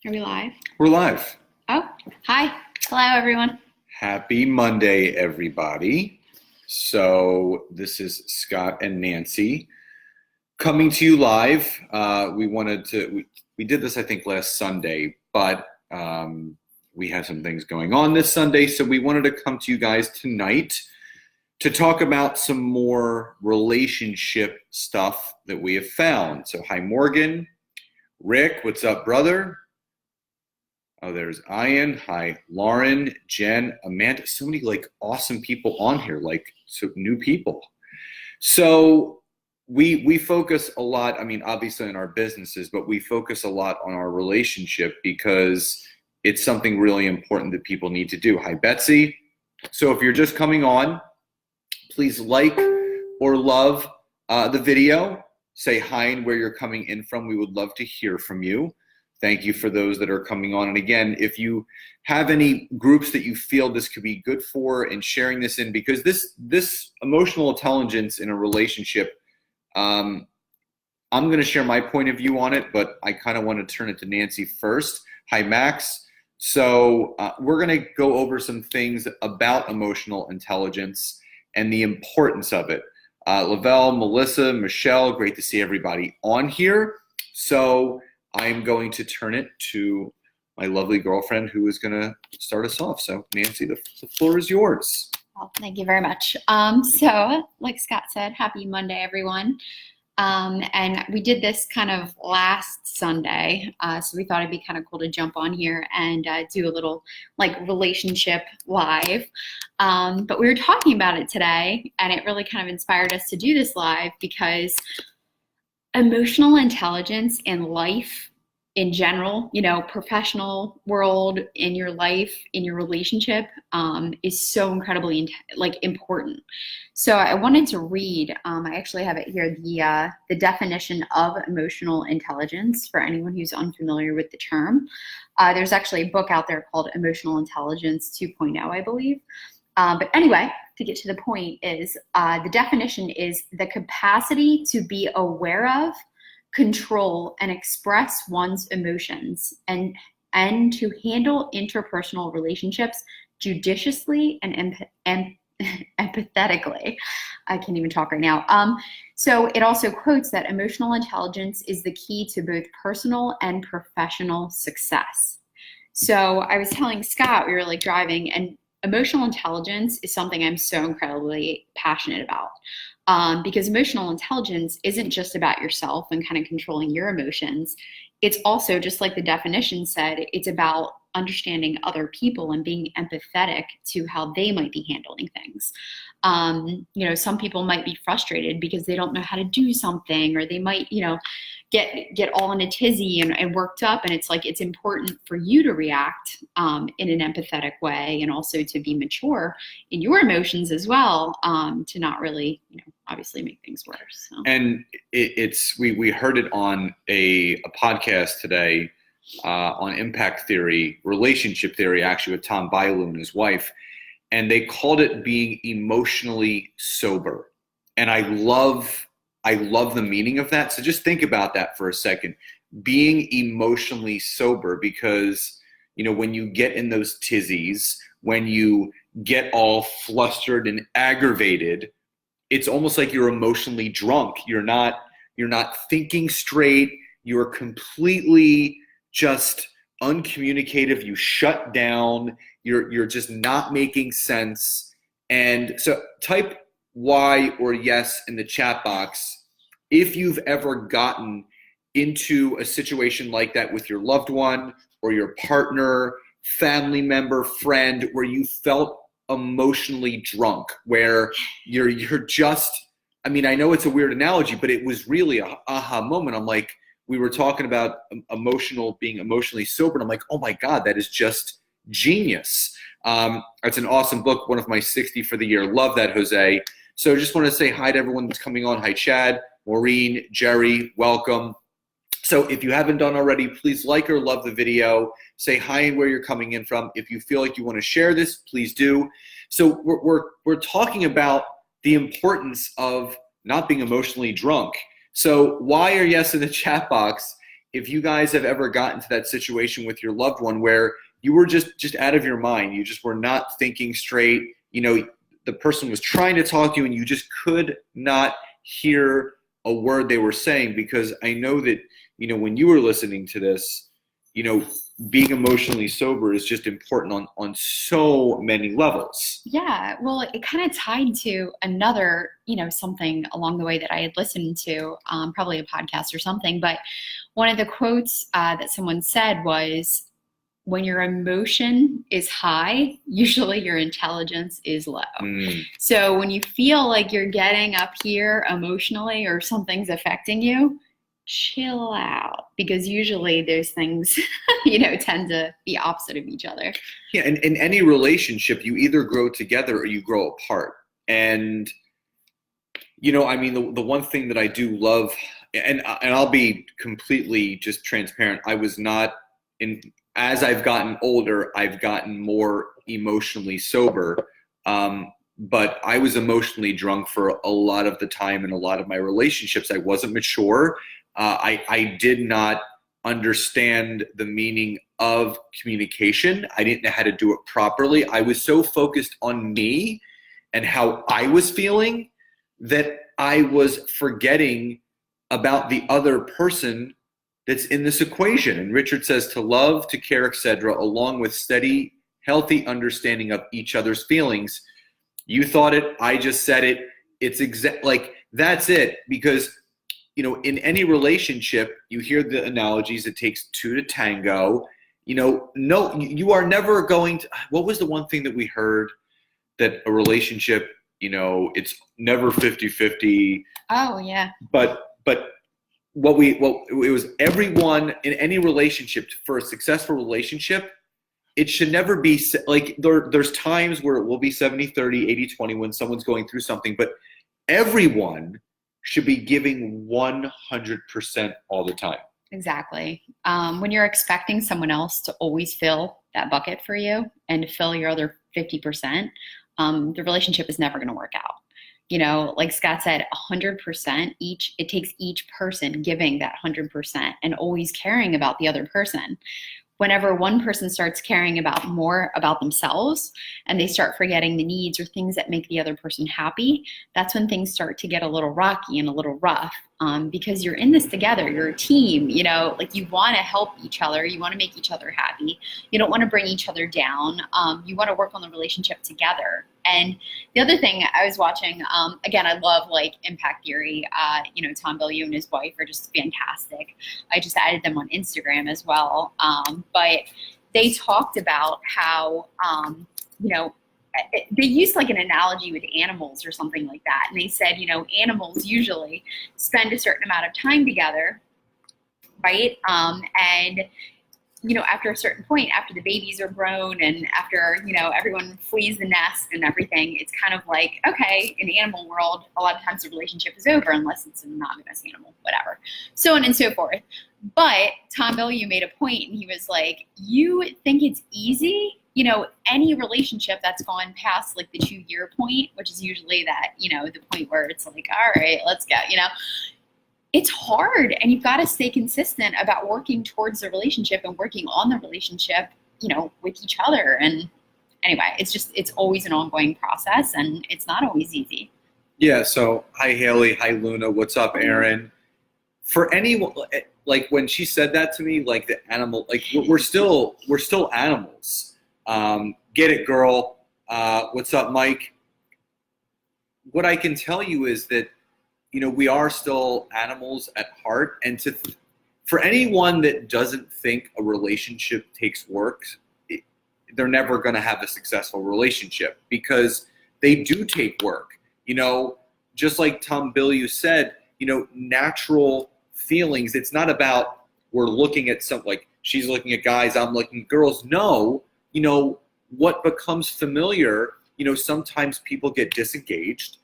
Are we live? We're live. Oh, hi. Hello, everyone. Happy Monday, everybody. So this is Scott and Nancy coming to you live. We did this, I think, last Sunday, but we had some things going on this Sunday, so we wanted to come to you guys tonight to talk about some more relationship stuff that we have found. So hi, Morgan. Rick, what's up, brother? Oh, there's Ian. Hi, Lauren, Jen, Amanda. So many awesome people on here, so new people. So we focus a lot, obviously in our businesses, but we focus a lot on our relationship because it's something really important that people need to do. Hi, Betsy. So if you're just coming on, please like or love the video. Say hi and where you're coming in from. We would love to hear from you. Thank you for those that are coming on. And again, if you have any groups that you feel this could be good for and sharing this in, because this emotional intelligence in a relationship, I'm going to share my point of view on it, but I kind of want to turn it to Nancy first. Hi, Max. So we're going to go over some things about emotional intelligence and the importance of it. Lavelle, Melissa, Michelle, great to see everybody on here. So I'm going to turn it to my lovely girlfriend who is going to start us off. So Nancy, the floor is yours. Well, thank you very much. So like Scott said, happy Monday, everyone. And we did this kind of last Sunday. So we thought it'd be kind of cool to jump on here and do a little relationship live. But we were talking about it today, and it really kind of inspired us to do this live because emotional intelligence in life in general, professional world, in your life, in your relationship, is so incredibly important. So I wanted to read, I actually have it here, the definition of emotional intelligence for anyone who's unfamiliar with the term. There's actually a book out there called Emotional Intelligence 2.0, I believe. But anyway, to get to the point is the definition is the capacity to be aware of, control, and express one's emotions and to handle interpersonal relationships judiciously and empathetically. I can't even talk right now. So it also quotes that emotional intelligence is the key to both personal and professional success. So I was telling Scott, we were driving, and emotional intelligence is something I'm so incredibly passionate about, because emotional intelligence isn't just about yourself and kind of controlling your emotions. It's also, just like the definition said, it's about understanding other people and being empathetic to how they might be handling things. Some people might be frustrated because they don't know how to do something, or they might, get all in a tizzy and worked up. And it's important for you to react in an empathetic way, and also to be mature in your emotions as well, to not really, obviously make things worse. So. And we heard it on a podcast today on impact theory, relationship theory, actually, with Tom Bilyeu and his wife. And they called it being emotionally sober. And I love the meaning of that. So just think about that for a second. Being emotionally sober, because, when you get in those tizzies, when you get all flustered and aggravated, it's almost like you're emotionally drunk. You're not thinking straight. You're completely just uncommunicative. You shut down. You're just not making sense. And so type Y or yes in the chat box if you've ever gotten into a situation like that with your loved one or your partner, family member, friend, where you felt emotionally drunk, where you're just, I know it's a weird analogy, but it was really a aha moment. I'm like, we were talking about being emotionally sober, and I'm like, oh my God, that is just genius. It's an awesome book, one of my 60 for the year. Love that, Jose. So just want to say hi to everyone that's coming on. Hi, Chad, Maureen, Jerry, welcome. So if you haven't done already, please like or love the video. Say hi and where you're coming in from. If you feel like you want to share this, please do. So we're talking about the importance of not being emotionally drunk. So why or yes in the chat box if you guys have ever gotten to that situation with your loved one where you were just out of your mind, you just were not thinking straight, the person was trying to talk to you and you just could not hear a word they were saying, because I know that, when you were listening to this, being emotionally sober is just important on so many levels. Yeah, well, it kind of tied to another, something along the way that I had listened to, probably a podcast or something. But one of the quotes that someone said was, when your emotion is high, usually your intelligence is low. So when you feel like you're getting up here emotionally or something's affecting you, chill out, because usually those things, tend to be opposite of each other. Yeah, and in any relationship, you either grow together or you grow apart. And, the one thing that I do love, and I'll be completely just transparent, I was not as I've gotten older, I've gotten more emotionally sober. But I was emotionally drunk for a lot of the time in a lot of my relationships. I wasn't mature. I did not understand the meaning of communication. I didn't know how to do it properly. I was so focused on me and how I was feeling that I was forgetting about the other person that's in this equation. And Richard says to love, to care, etc., along with steady, healthy understanding of each other's feelings. You thought it, I just said it. It's that's it. Because, in any relationship, you hear the analogies, it takes two to tango. No, you are never going to, what was the one thing that we heard that a relationship, it's never 50-50. Oh, yeah. But it was everyone in any relationship, for a successful relationship, it should never be like there's times where it will be 70-30, 80-20 when someone's going through something, but everyone should be giving 100% all the time. Exactly. When you're expecting someone else to always fill that bucket for you and to fill your other 50%, the relationship is never going to work out. Like Scott said, 100% each, it takes each person giving that 100% and always caring about the other person. Whenever one person starts caring more about themselves and they start forgetting the needs or things that make the other person happy, that's when things start to get a little rocky and a little rough, because you're in this together. You're a team, like you want to help each other. You want to make each other happy. You don't want to bring each other down. You want to work on the relationship together. And the other thing I was watching, again, I love Impact Theory. Tom Bilyeu and his wife are just fantastic. I just added them on Instagram as well. But they talked about how, they used an analogy with animals or something like that. And they said, animals usually spend a certain amount of time together, right? And after a certain point, after the babies are grown and after, everyone flees the nest and everything, it's kind of like, okay, in the animal world, a lot of times the relationship is over unless it's a monogamous animal, whatever, so on and so forth. But Tom Bilyeu made a point and he was like, you think it's easy? Any relationship that's gone past the 2-year point, which is usually that, the point where it's like, all right, let's go, it's hard, and you've got to stay consistent about working towards the relationship and working on the relationship, with each other. And anyway, it's always an ongoing process, and it's not always easy. Yeah. So hi, Haley. Hi, Luna. What's up, Aaron? For anyone, when she said that to me, the animal, we're still animals. Get it, girl. What's up, Mike? What I can tell you is that, we are still animals at heart, and for anyone that doesn't think a relationship takes work, they're never going to have a successful relationship, because they do take work. Just like Tom Bilyeu said, natural feelings. It's not about we're looking at she's looking at guys, I'm looking at girls. No, what becomes familiar, sometimes people get disengaged,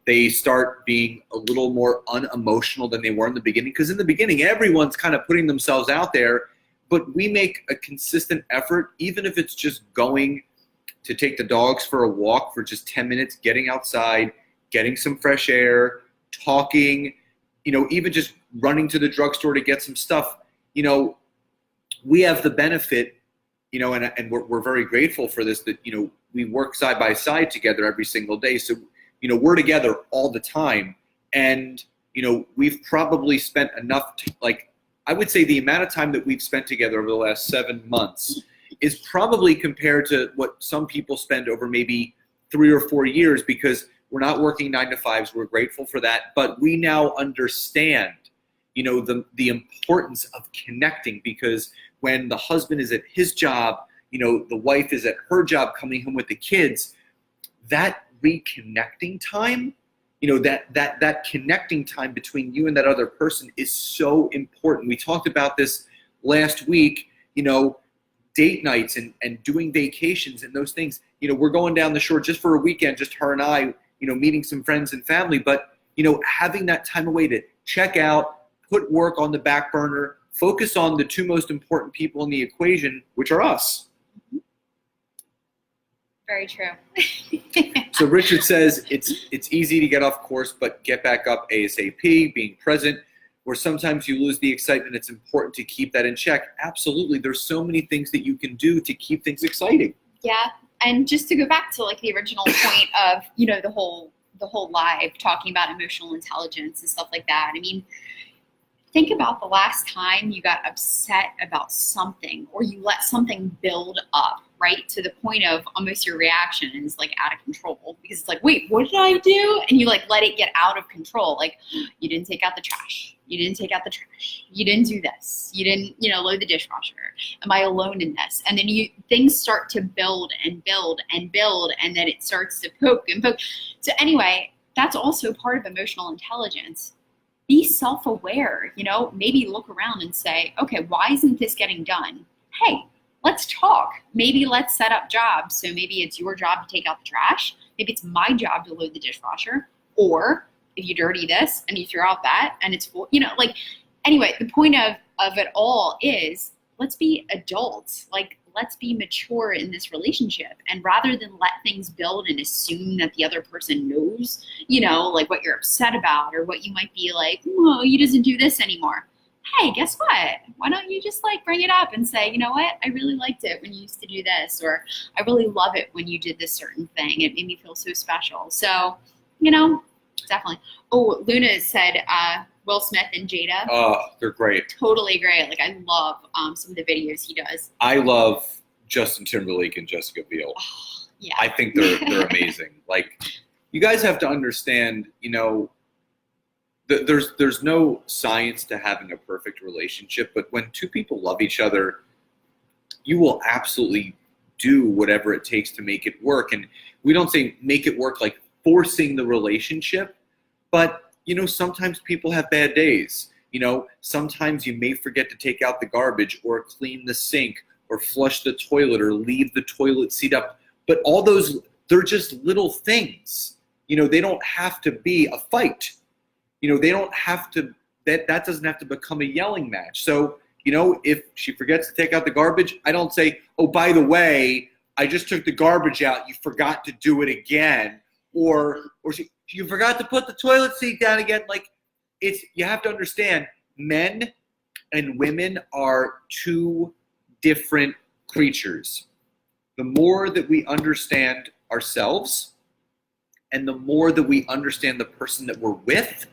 they start being a little more unemotional than they were in the beginning. Because in the beginning, everyone's kind of putting themselves out there, but we make a consistent effort, even if it's just going to take the dogs for a walk for just 10 minutes, getting outside, getting some fresh air, talking, even just running to the drugstore to get some stuff. You know, we have the benefit, you know, and we're very grateful for this, that, you know, we work side by side together every single day. So, you know, we're together all the time. And, you know, we've probably spent enough, like, I would say the amount of time that we've spent together over the last 7 months is probably compared to what some people spend over maybe 3 or 4 years, because we're not working 9 to 5s. We're grateful for that. But we now understand, you know, the importance of connecting, because when the husband is at his job, you know, the wife is at her job coming home with the kids, that reconnecting time, you know, that connecting time between you and that other person is so important. We talked about this last week, you know, date nights and doing vacations and those things. You know, we're going down the shore just for a weekend, just her and I, you know, meeting some friends and family. But, you know, having that time away to check out, put work on the back burner, focus on the 2 most important people in the equation, which are us. Very true. So Richard says it's easy to get off course, but get back up ASAP, being present, where sometimes you lose the excitement. It's important to keep that in check. Absolutely. There's so many things that you can do to keep things exciting. Yeah. And just to go back to like the original point of, you know, the whole live talking about emotional intelligence and stuff like that. I mean, think about the last time you got upset about something, or you let something build up, right? To the point of almost your reaction is like out of control, because it's like, wait, what did I do? And you like let it get out of control. Like, you didn't take out the trash. You didn't take out the trash. You didn't do this. You didn't, you know, load the dishwasher. Am I alone in this? And then things start to build and build and build, and then it starts to poke and poke. So anyway, that's also part of emotional intelligence. Be self-aware, you know, maybe look around and say, okay, why isn't this getting done? Hey, let's talk. Maybe let's set up jobs. So maybe it's your job to take out the trash. Maybe it's my job to load the dishwasher. Or if you dirty this and you throw out that and it's full, you know, like, anyway, the point of it all is, let's be adults. Like, let's be mature in this relationship. And rather than let things build and assume that the other person knows, you know, like what you're upset about, or what you might be like, oh, he doesn't do this anymore. Hey, guess what? Why don't you just like bring it up and say, you know what? I really liked it when you used to do this, or I really love it when you did this certain thing. It made me feel so special. So, you know, definitely. Oh, Luna said, Will Smith and Jada. Oh, they're great. Totally great. Like, I love some of the videos he does. I love Justin Timberlake and Jessica Biel. Oh, yeah. I think they're amazing. Like, you guys have to understand, you know, there's no science to having a perfect relationship, but when 2 people love each other, you will absolutely do whatever it takes to make it work. And we don't say make it work like forcing the relationship, but, you know, sometimes people have bad days. You know, sometimes you may forget to take out the garbage, or clean the sink, or flush the toilet, or leave the toilet seat up. But all those, they're just little things. You know, they don't have to be a fight. You know, they don't have to, that doesn't have to become a yelling match. So, you know, if she forgets to take out the garbage, I don't say, oh, by the way, I just took the garbage out. You forgot to do it again. Or you forgot to put the toilet seat down again. Like, you have to understand, men and women are 2 different creatures. The more that we understand ourselves, and the more that we understand the person that we're with,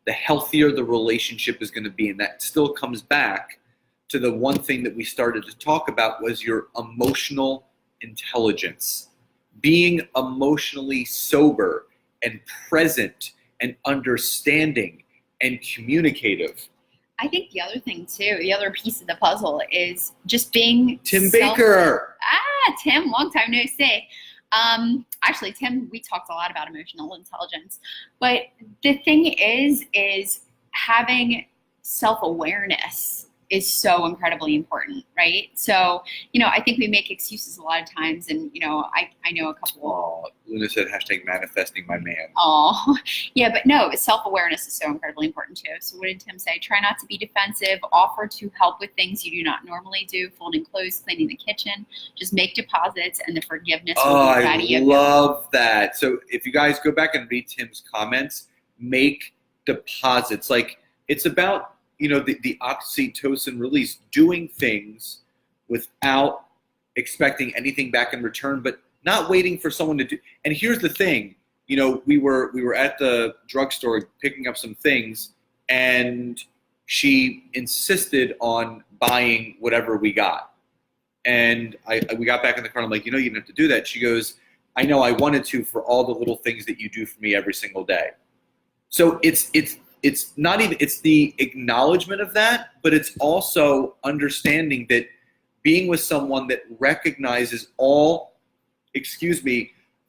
the healthier the relationship is going to be. And that still comes back to the one thing that we started to talk about, was your emotional intelligence. Being emotionally sober and present and understanding and communicative. I think the other thing too, the other piece of the puzzle is just being Tim Baker. Tim, long time no see. Actually, Tim, we talked a lot about emotional intelligence, but the thing is having self-awareness is so incredibly important, right? So, you know, I think we make excuses a lot of times, and, you know, I know a couple. Oh, Luna said hashtag manifesting my man. Oh, yeah, but no, self-awareness is so incredibly important too. So what did Tim say? Try not to be defensive, offer to help with things you do not normally do, folding clothes, cleaning the kitchen, just make deposits, and the forgiveness will be ready. I love that. So if you guys go back and read Tim's comments, make deposits. Like, it's about, the oxytocin release, doing things without expecting anything back in return, but not waiting for someone to do. And here's the thing, we were at the drugstore picking up some things, and she insisted on buying whatever we got. And we got back in the car, and I'm like, you didn't have to do that. She goes, I know, I wanted to, for all the little things that you do for me every single day. So it's not even, it's the acknowledgement of that, but it's also understanding that being with someone that recognizes the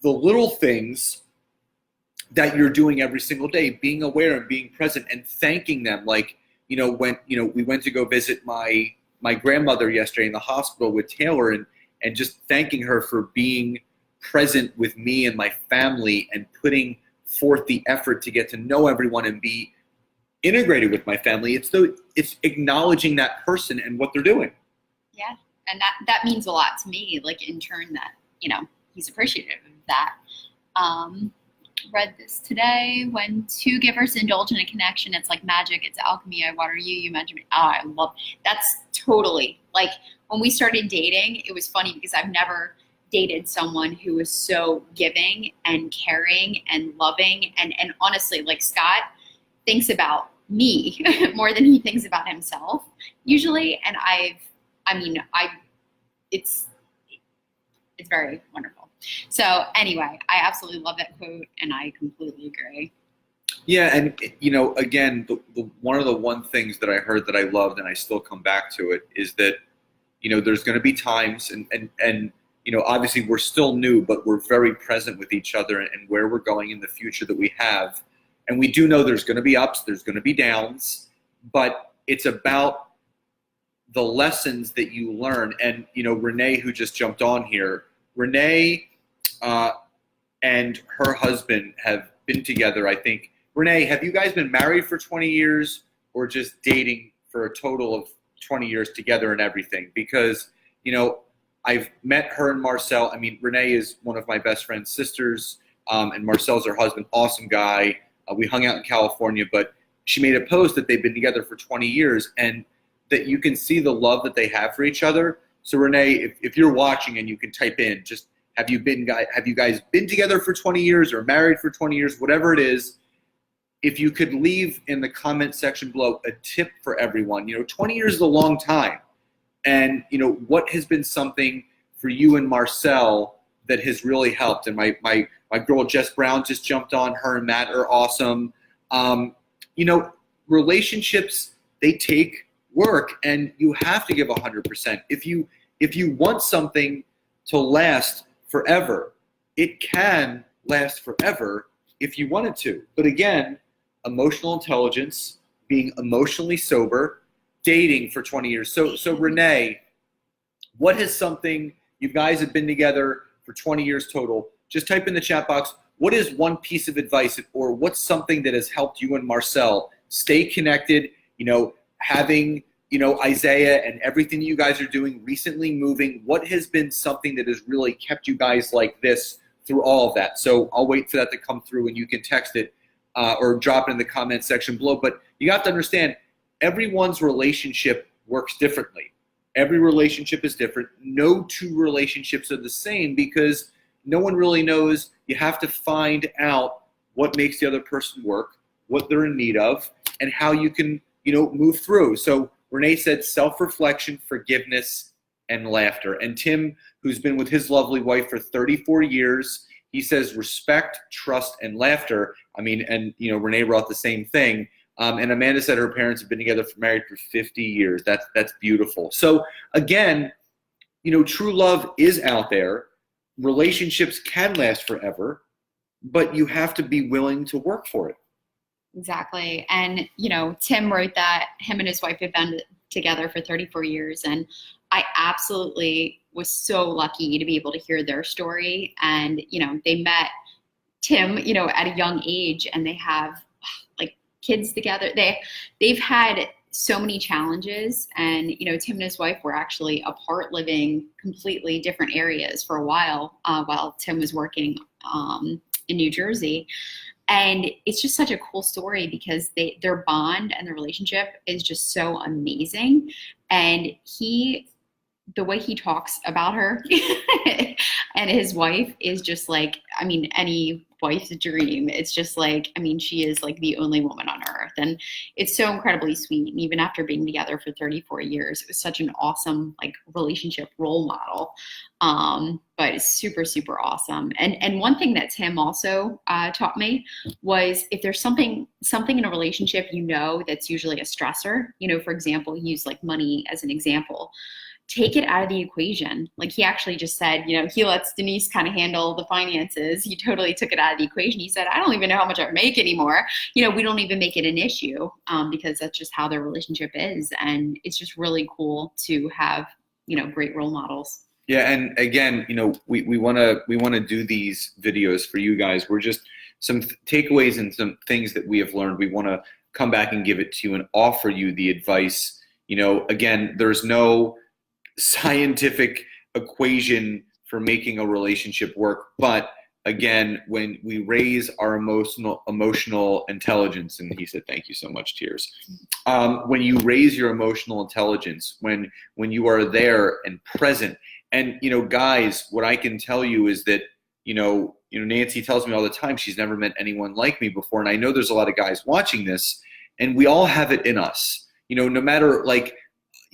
little things that you're doing every single day, being aware and being present and thanking them. Like, when, we went to go visit my grandmother yesterday in the hospital with Taylor, and just thanking her for being present with me and my family and putting forth the effort to get to know everyone and be integrated with my family. It's acknowledging that person and what they're doing. Yeah. And that means a lot to me, like in turn that, he's appreciative of that. Read this today. When two givers indulge in a connection, it's like magic. It's alchemy. I water you, you mentor me. Oh, I love that's totally like when we started dating. It was funny because I've never dated someone who was so giving and caring and loving, and honestly, like Scott thinks about me more than he thinks about himself usually. And it's very wonderful. So anyway, I absolutely love that quote, and I completely agree. Yeah, and again, the one things that I heard that I loved, and I still come back to it, is that there's going to be times, and obviously we're still new, but we're very present with each other and where we're going in the future that we have, and we do know there's going to be ups, there's going to be downs, but it's about the lessons that you learn. And Renee, who just jumped on here, Renee and her husband have been together, I think. Renee, have you guys been married for 20 years or just dating for a total of 20 years together and everything? Because, I've met her and Marcel. I mean, Renee is one of my best friend's sisters, and Marcel's her husband, awesome guy. We hung out in California, but she made a post that they've been together for 20 years and that you can see the love that they have for each other. So Renee, if you're watching and you can type in, just have you guys been together for 20 years or married for 20 years, whatever it is, if you could leave in the comment section below a tip for everyone. 20 years is a long time. And, what has been something for you and Marcel that has really helped? And my girl Jess Brown just jumped on. Her and Matt are awesome. Relationships, they take work, and you have to give 100%. If you want something to last forever, it can last forever if you want it to. But again, emotional intelligence, being emotionally sober, dating for 20 years. So Renee, what is something, you guys have been together for 20 years total, just type in the chat box, what is one piece of advice, or what's something that has helped you and Marcel stay connected, having, Isaiah and everything you guys are doing, recently moving, what has been something that has really kept you guys like this through all of that? So I'll wait for that to come through, and you can text it or drop it in the comment section below. But you have to understand, everyone's relationship works differently. Every relationship is different. No two relationships are the same because no one really knows. You have to find out what makes the other person work, what they're in need of, and how you can, move through. So Renee said self-reflection, forgiveness, and laughter. And Tim, who's been with his lovely wife for 34 years, he says respect, trust, and laughter. I mean, and Renee wrote the same thing. And Amanda said her parents have been together, married for 50 years. That's beautiful. So again, true love is out there. Relationships can last forever, but you have to be willing to work for it. Exactly. And, Tim wrote that him and his wife have been together for 34 years. And I absolutely was so lucky to be able to hear their story. And, they met Tim, at a young age, and they have kids together. They've had so many challenges, and Tim and his wife were actually apart, living completely different areas for a while Tim was working in New Jersey. And it's just such a cool story because their bond and their relationship is just so amazing. And the way he talks about her and his wife is just like, I mean, any wife's dream. It's just like, I mean, she is like the only woman on earth. And it's so incredibly sweet. And even after being together for 34 years, it was such an awesome like relationship role model. But it's super, super awesome. And one thing that Tim also taught me was if there's something in a relationship, that's usually a stressor, for example, he used like money as an example. Take it out of the equation. Like he actually just said, he lets Denise kind of handle the finances. He totally took it out of the equation. He said, I don't even know how much I make anymore. We don't even make it an issue because that's just how their relationship is. And it's just really cool to have, great role models. Yeah. And again, we want to do these videos for you guys. We're just some takeaways and some things that we have learned. We want to come back and give it to you and offer you the advice. Again, there's no scientific equation for making a relationship work, but again, when we raise our emotional intelligence, and he said thank you so much, tears, when you raise your emotional intelligence, when you are there and present, and guys, what I can tell you is that Nancy tells me all the time she's never met anyone like me before, and I know there's a lot of guys watching this, and we all have it in us, no matter like,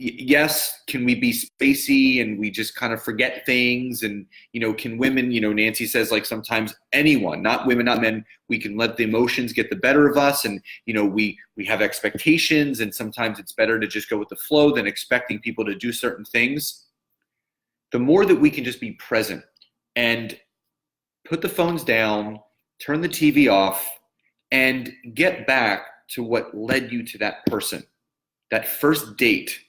yes, can we be spacey and we just kind of forget things? And, can women, Nancy says like sometimes anyone, not women, not men, we can let the emotions get the better of us. And, we have expectations, and sometimes it's better to just go with the flow than expecting people to do certain things. The more that we can just be present and put the phones down, turn the TV off, and get back to what led you to that person, that first date,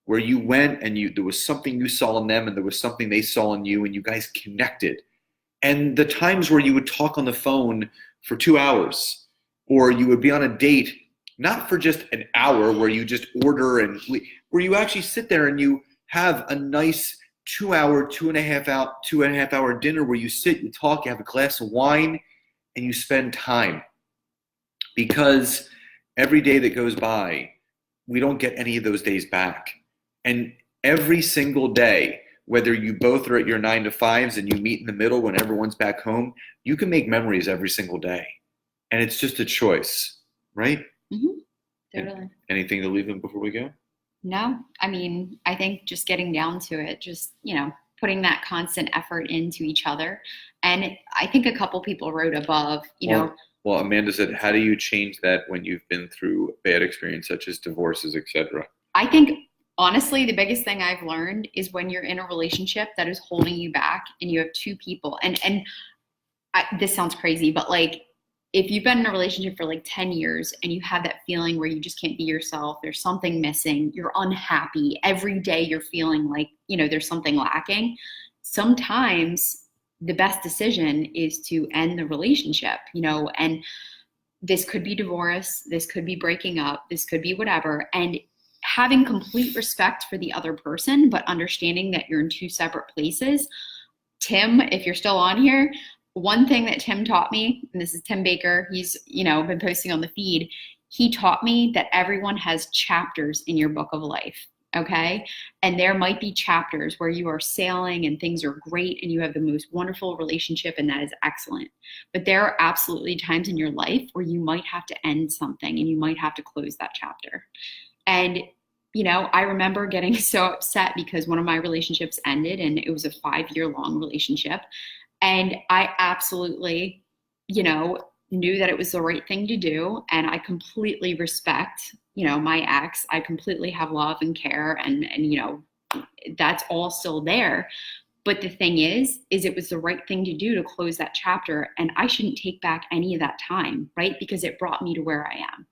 where you went and there was something you saw in them and there was something they saw in you and you guys connected. And the times where you would talk on the phone for 2 hours, or you would be on a date, not for just an hour where you just order where you actually sit there and you have a nice 2 hour, 2.5 hour dinner where you sit, you talk, you have a glass of wine, and you spend time. Because every day that goes by, we don't get any of those days back. And every single day, whether you both are at your 9 to 5s and you meet in the middle when everyone's back home, you can make memories every single day. And it's just a choice, right? Mm-hmm. Totally. Anything to leave them before we go? No, I mean, I think just getting down to it, just, putting that constant effort into each other. And I think a couple people wrote above, Well, Amanda said, how do you change that when you've been through a bad experience such as divorces, etc.? I think honestly, the biggest thing I've learned is when you're in a relationship that is holding you back and you have two people, and this sounds crazy, but like if you've been in a relationship for like 10 years and you have that feeling where you just can't be yourself, there's something missing, you're unhappy, every day you're feeling like, there's something lacking. Sometimes the best decision is to end the relationship, and this could be divorce, this could be breaking up, this could be whatever. And having complete respect for the other person, but understanding that you're in two separate places. Tim, if you're still on here, one thing that Tim taught me, and this is Tim Baker, he's, been posting on the feed. He taught me that everyone has chapters in your book of life. Okay. And there might be chapters where you are sailing and things are great and you have the most wonderful relationship, and that is excellent. But there are absolutely times in your life where you might have to end something and you might have to close that chapter. And, I remember getting so upset because one of my relationships ended, and it was a 5-year-long relationship. And I absolutely, knew that it was the right thing to do. And I completely respect, my ex. I completely have love and care, and that's all still there. But the thing is it was the right thing to do to close that chapter. And I shouldn't take back any of that time, right? Because it brought me to where I am.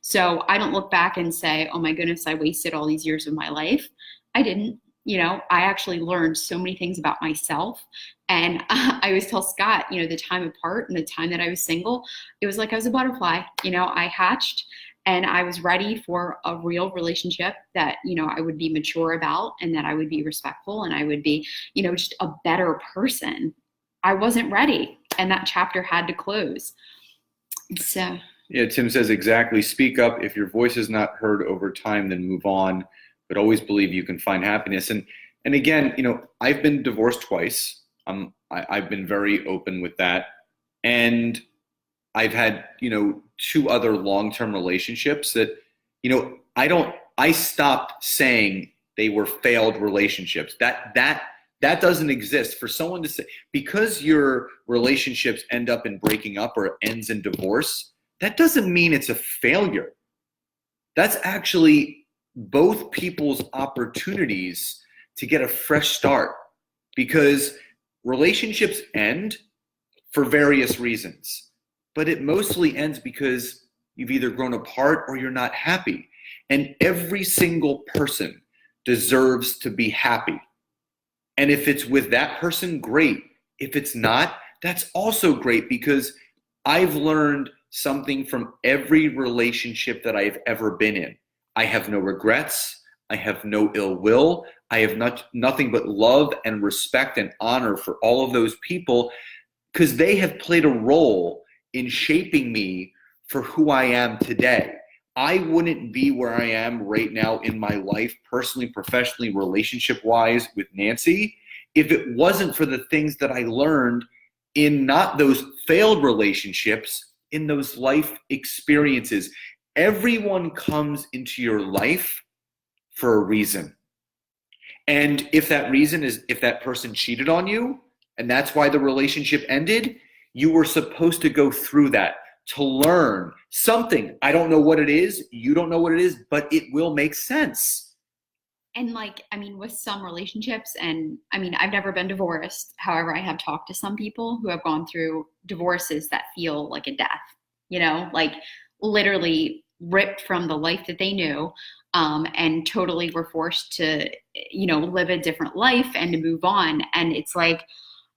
So I don't look back and say, oh my goodness, I wasted all these years of my life. I didn't. I actually learned so many things about myself. And I always tell Scott, the time apart and the time that I was single, it was like I was a butterfly. I hatched and I was ready for a real relationship that, I would be mature about, and that I would be respectful, and I would be, just a better person. I wasn't ready, and that chapter had to close. So, Yeah, Tim says exactly. Speak up. If your voice is not heard over time, then move on. But always believe you can find happiness. And again, I've been divorced twice. I've been very open with that. And I've had, two other long-term relationships that, I stopped saying they were failed relationships. That doesn't exist for someone to say, because your relationships end up in breaking up or ends in divorce, that doesn't mean it's a failure. That's actually both people's opportunities to get a fresh start, because relationships end for various reasons, but it mostly ends because you've either grown apart or you're not happy. And every single person deserves to be happy. And if it's with that person, great. If it's not, that's also great, because I've learned something from every relationship that I've ever been in. I have no regrets. I have no ill will. I have nothing but love and respect and honor for all of those people, because they have played a role in shaping me for who I am today. I wouldn't be where I am right now in my life, personally, professionally, relationship-wise with Nancy, if it wasn't for the things that I learned in not those failed relationships, in those life experiences. Everyone comes into your life for a reason. And if that reason is if that person cheated on you, and that's why the relationship ended, you were supposed to go through that to learn something. I don't know what it is. You don't know what it is, but it will make sense. and with some relationships, and I've never been divorced. However, I have talked to some people who have gone through divorces that feel like a death, like literally ripped from the life that they knew, and totally were forced to, live a different life and to move on. And it's like,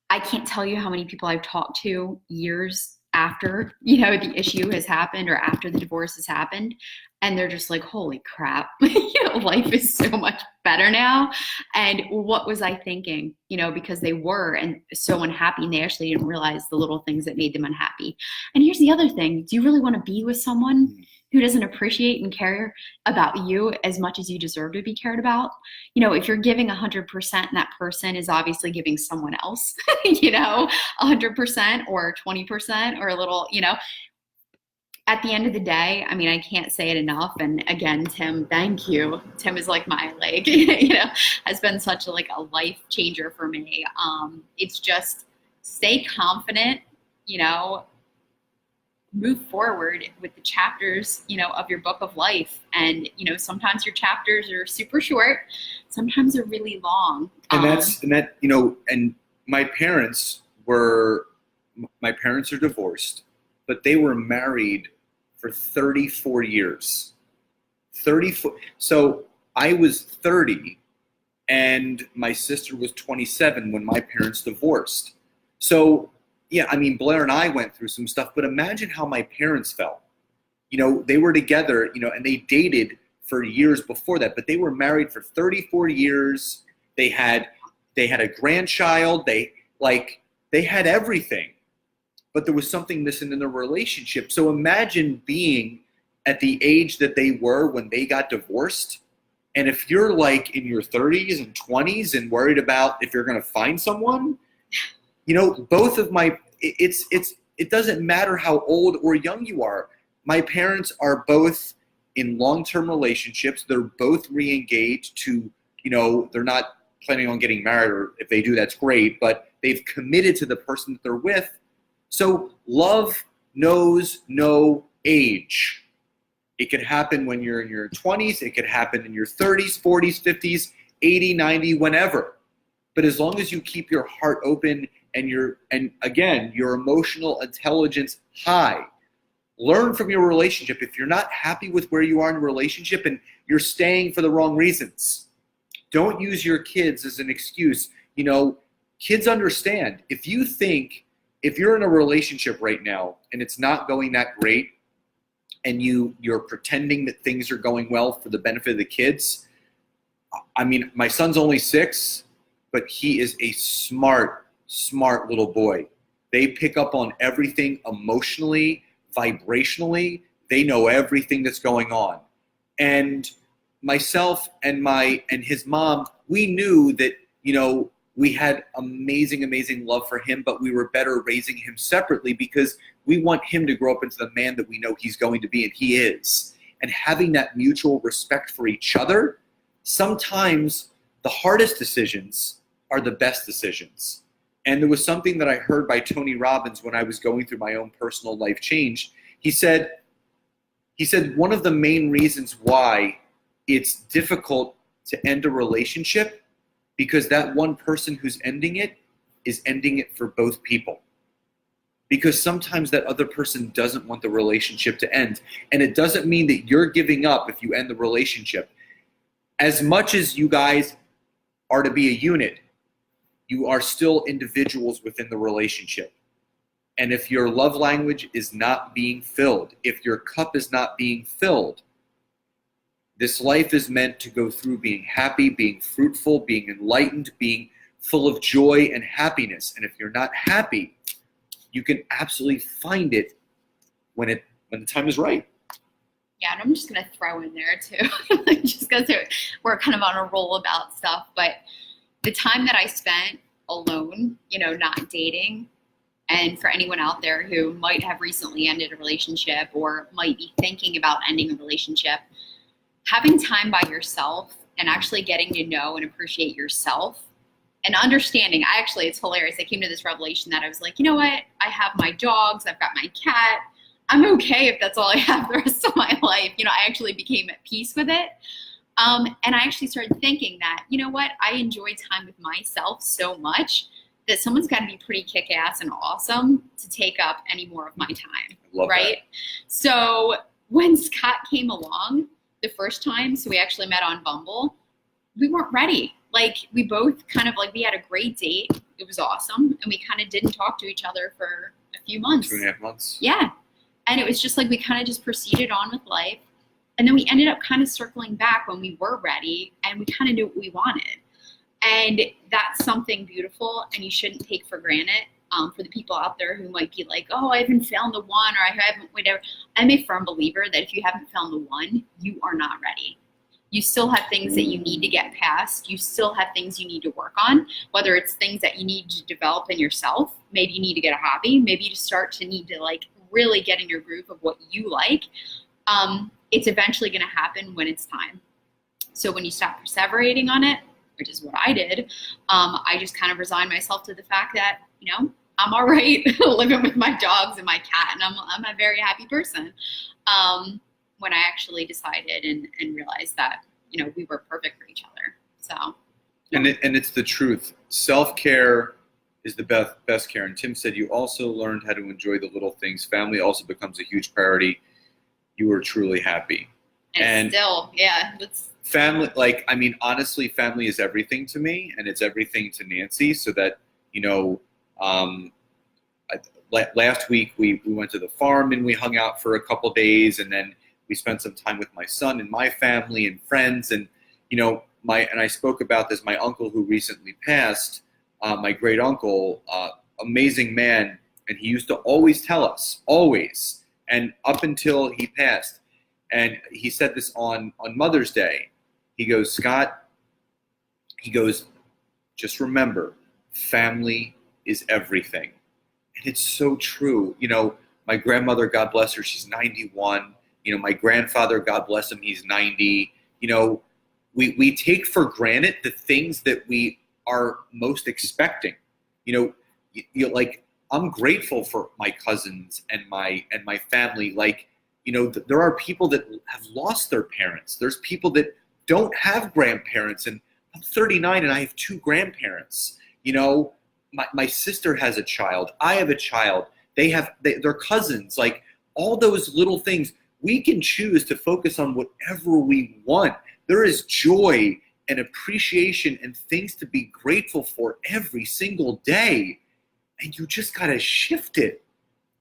I can't tell you how many people I've talked to years after, the issue has happened or after the divorce has happened. And they're just like, holy crap, life is so much better now. And what was I thinking, because they were and so unhappy, and they actually didn't realize the little things that made them unhappy. And here's the other thing. Do you really want to be with someone who doesn't appreciate and care about you as much as you deserve to be cared about? If you're giving 100% and that person is obviously giving someone else, 100% or 20% or a little, at the end of the day, I can't say it enough. And again, Tim, thank you. Tim is like my, has been such a life changer for me. It's just stay confident, move forward with the chapters, of your book of life. And, sometimes your chapters are super short, sometimes they're really long. And my parents are divorced, but they were married for 34 years. 34. So I was 30 and my sister was 27 when my parents divorced. So yeah, Blair and I went through some stuff, but imagine how my parents felt. They were together, and they dated for years before that, but they were married for 34 years. They had a grandchild. They had everything, but there was something missing in the relationship. So imagine being at the age that they were when they got divorced. And if you're in your 30s and 20s and worried about if you're going to find someone, both of it doesn't matter how old or young you are. My parents are both in long-term relationships. They're both re-engaged to, they're not planning on getting married, or if they do, that's great, but they've committed to the person that they're with. So love knows no age. It could happen when you're in your 20s. It could happen in your 30s, 40s, 50s, 80, 90, whenever. But as long as you keep your heart open and your emotional intelligence high, learn from your relationship. If you're not happy with where you are in a relationship and you're staying for the wrong reasons, don't use your kids as an excuse. Kids understand. If you're in a relationship right now and it's not going that great, and you're pretending that things are going well for the benefit of the kids. My son's only 6, but he is a smart little boy. They pick up on everything emotionally vibrationally, they know everything that's going on. And myself and his mom, we knew that, we had amazing love for him, but we were better raising him separately because we want him to grow up into the man that we know he's going to be, and he is. And having that mutual respect for each other, sometimes the hardest decisions are the best decisions. And there was something that I heard by Tony Robbins when I was going through my own personal life change. He said one of the main reasons why it's difficult to end a relationship, because that one person who's ending it is ending it for both people. Because sometimes that other person doesn't want the relationship to end. And it doesn't mean that you're giving up if you end the relationship. As much as you guys are to be a unit, you are still individuals within the relationship. And if your love language is not being filled, if your cup is not being filled, this life is meant to go through being happy, being fruitful, being enlightened, being full of joy and happiness. And if you're not happy, you can absolutely find it when the time is right. Yeah, and I'm just gonna throw in there too, just because we're kind of on a roll about stuff. But the time that I spent alone, not dating, and for anyone out there who might have recently ended a relationship or might be thinking about ending a relationship, having time by yourself and actually getting to know and appreciate yourself and understanding. It's hilarious. I came to this revelation that I was like, you know what? I have my dogs. I've got my cat. I'm okay if that's all I have the rest of my life. I actually became at peace with it. And I actually started thinking that, you know what? I enjoy time with myself so much that someone's got to be pretty kick-ass and awesome to take up any more of my time. Love right? That. So when Scott came along the first time, so we actually met on Bumble, we weren't ready. We both we had a great date. It was awesome. And we kind of didn't talk to each other for a few months. 2.5 months. Yeah. And it was just we kind of just proceeded on with life. And then we ended up kind of circling back when we were ready and we kind of knew what we wanted. And that's something beautiful and you shouldn't take for granted. For the people out there who might be like, oh, I haven't found the one, or I haven't, whatever. I'm a firm believer that if you haven't found the one, you are not ready. You still have things that you need to get past. You still have things you need to work on, whether it's things that you need to develop in yourself. Maybe you need to get a hobby. Maybe you start to need to really get in your groove of what you like. It's eventually going to happen when it's time. So when you stop perseverating on it, which is what I did, I just kind of resigned myself to the fact that, I'm all right living with my dogs and my cat, and I'm a very happy person. When I actually decided and realized that, we were perfect for each other. So. And it's the truth. Self-care is the best care. And Tim said you also learned how to enjoy the little things. Family also becomes a huge priority. You were truly happy. And still, yeah. Family, honestly, family is everything to me, and it's everything to Nancy. So that, last week we went to the farm and we hung out for a couple days, and then we spent some time with my son and my family and friends. And, and I spoke about this, my uncle who recently passed, my great uncle, amazing man. And he used to always tell us, always, and up until he passed. And he said this on Mother's Day. He goes, Scott, just remember, family is everything. And it's so true. My grandmother, God bless her, she's 91. My grandfather, God bless him, he's 90. We take for granted the things that we are most expecting. I'm grateful for my cousins and my family. There are people that have lost their parents. There's people that don't have grandparents, and I'm 39 and I have 2 grandparents. My sister has a child. I have a child. They're cousins. All those little things, we can choose to focus on whatever we want. There is joy and appreciation and things to be grateful for every single day. And you just got to shift it.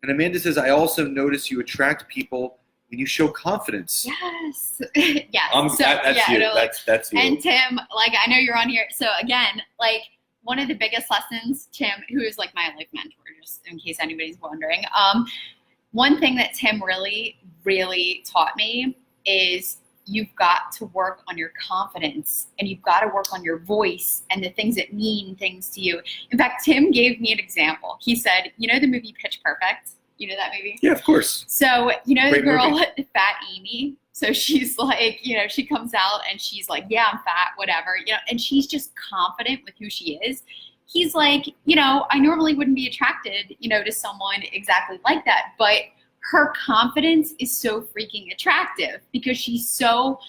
And Amanda says, I also notice you attract people when you show confidence. Yes. Yes. That's you. That's you. And Tim, I know you're on here. So again, one of the biggest lessons, Tim, who is my life mentor, just in case anybody's wondering, one thing that Tim really, really taught me is you've got to work on your confidence and you've got to work on your voice and the things that mean things to you. In fact, Tim gave me an example. He said, you know the movie Pitch Perfect? You know that movie? Yeah, of course. So, you know, Great the girl, movie. Fat Amy. So she's like, you know, she comes out and she's like, yeah, I'm fat, whatever, you know, and she's just confident with who she is. He's like, you know, I normally wouldn't be attracted, you know, to someone exactly like that, but her confidence is so freaking attractive because she's so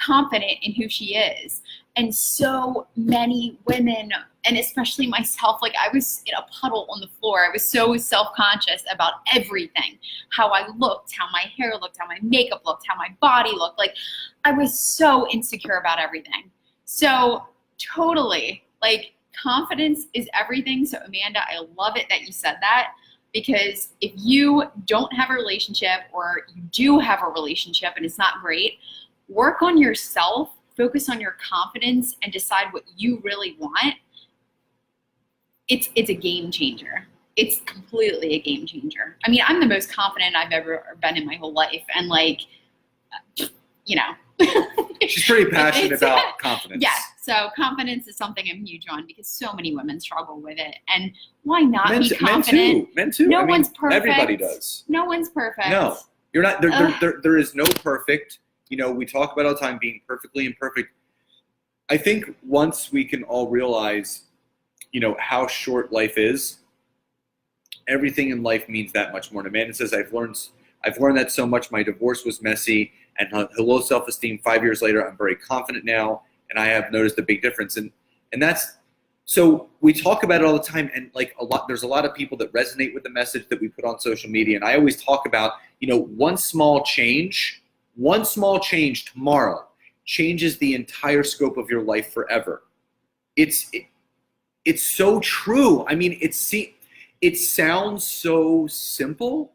confident in who she is. And so many women, and especially myself, like I was in a puddle on the floor. I was so self-conscious about everything, how I looked, how my hair looked, how my makeup looked, how my body looked. Like I was so insecure about everything. So totally, like confidence is everything. So Amanda, I love it that you said that, because if you don't have a relationship or you do have a relationship and it's not great, work on yourself, focus on your confidence, and decide what you really want. It's a game changer. It's completely a game changer. I mean, I'm the most confident I've ever been in my whole life. And like, you know. She's pretty passionate about confidence. Yeah. So confidence is something I'm huge on because so many women struggle with it. And why not be confident? Men too. No one's perfect. Everybody does. No one's perfect. No, you're not. There is no perfect. You know, we talk about all the time being perfectly imperfect. I think once we can all realize, you know, how short life is, everything in life means that much more. And Amanda says, I've learned that so much. My divorce was messy, and low self-esteem. 5 years later, I'm very confident now, and I have noticed a big difference. And that's, so we talk about it all the time, and like there's a lot of people that resonate with the message that we put on social media. And I always talk about, you know, one small change tomorrow changes the entire scope of your life forever. It's so true. I mean, it sounds so simple,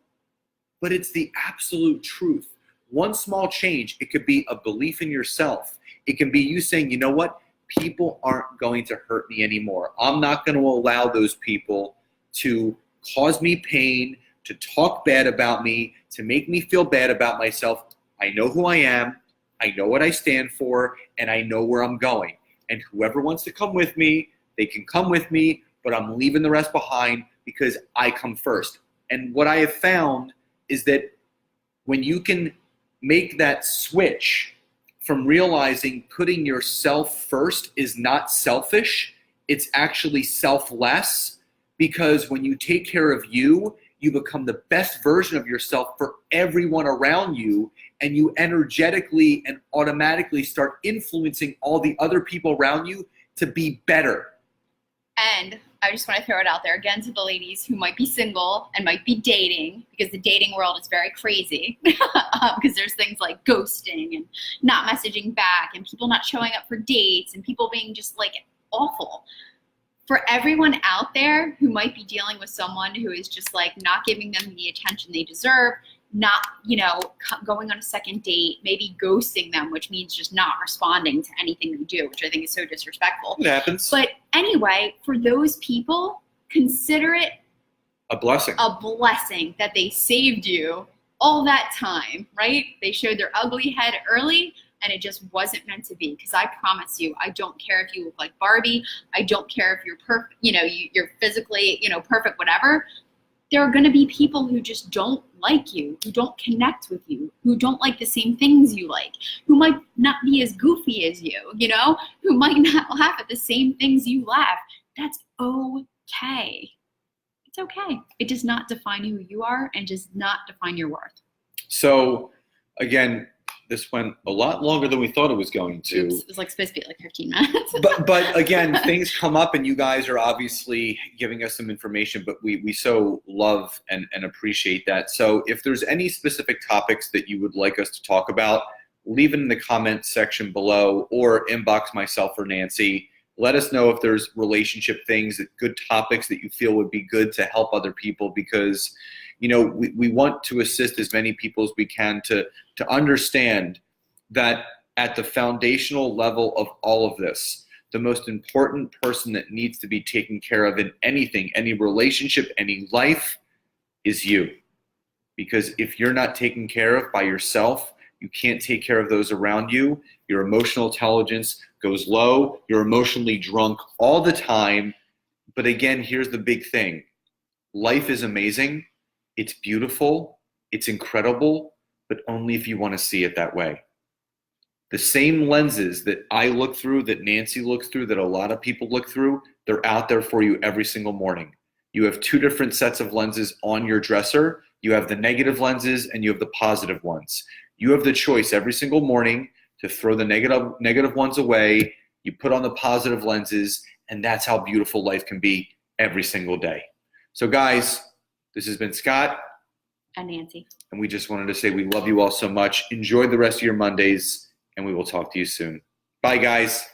but it's the absolute truth. One small change, it could be a belief in yourself. It can be you saying, you know what? People aren't going to hurt me anymore. I'm not going to allow those people to cause me pain, to talk bad about me, to make me feel bad about myself. I know who I am, I know what I stand for, and I know where I'm going. And whoever wants to come with me, they can come with me, but I'm leaving the rest behind because I come first. And what I have found is that when you can make that switch from realizing putting yourself first is not selfish, it's actually selfless, because when you take care of you, you become the best version of yourself for everyone around you, and you energetically and automatically start influencing all the other people around you to be better. And I just want to throw it out there again to the ladies who might be single and might be dating, because the dating world is very crazy because there's things like ghosting and not messaging back and people not showing up for dates and people being just like awful. For everyone out there who might be dealing with someone who is just like not giving them the attention they deserve, not, you know, going on a second date, maybe ghosting them, which means just not responding to anything they do, which I think is so disrespectful. It happens. But anyway, for those people, consider it a blessing. A blessing that they saved you all that time, right? They showed their ugly head early, and it just wasn't meant to be. Because I promise you, I don't care if you look like Barbie. I don't care if you're perfect, you know, you're physically, you know, perfect, whatever. There are going to be people who just don't like you, who don't connect with you, who don't like the same things you like, who might not be as goofy as you, you know, who might not laugh at the same things you laugh. That's okay. It's okay. It does not define who you are and does not define your worth. So, again, this went a lot longer than we thought it was going to. Oops, it was like supposed to be like 15 minutes. but again, things come up, and you guys are obviously giving us some information, but we so love and appreciate that. So if there's any specific topics that you would like us to talk about, leave it in the comment section below or inbox myself or Nancy. Let us know if there's relationship things, good topics that you feel would be good to help other people, because you know, we want to assist as many people as we can to understand that at the foundational level of all of this, the most important person that needs to be taken care of in anything, any relationship, any life, is you. because if you're not taken care of by yourself, you can't take care of those around you. Your emotional intelligence goes low. You're emotionally drunk all the time. But again, here's the big thing. Life is amazing. It's beautiful. It's incredible, but only if you want to see it that way. The same lenses that I look through, that Nancy looks through, that a lot of people look through, they're out there for you every single morning. You have two different sets of lenses on your dresser. You have the negative lenses and you have the positive ones. You have the choice every single morning to throw the negative ones away. You put on the positive lenses, and that's how beautiful life can be every single day. So guys, this has been Scott And Nancy. and we just wanted to say we love you all so much. Enjoy the rest of your Mondays, and we will talk to you soon. Bye, guys.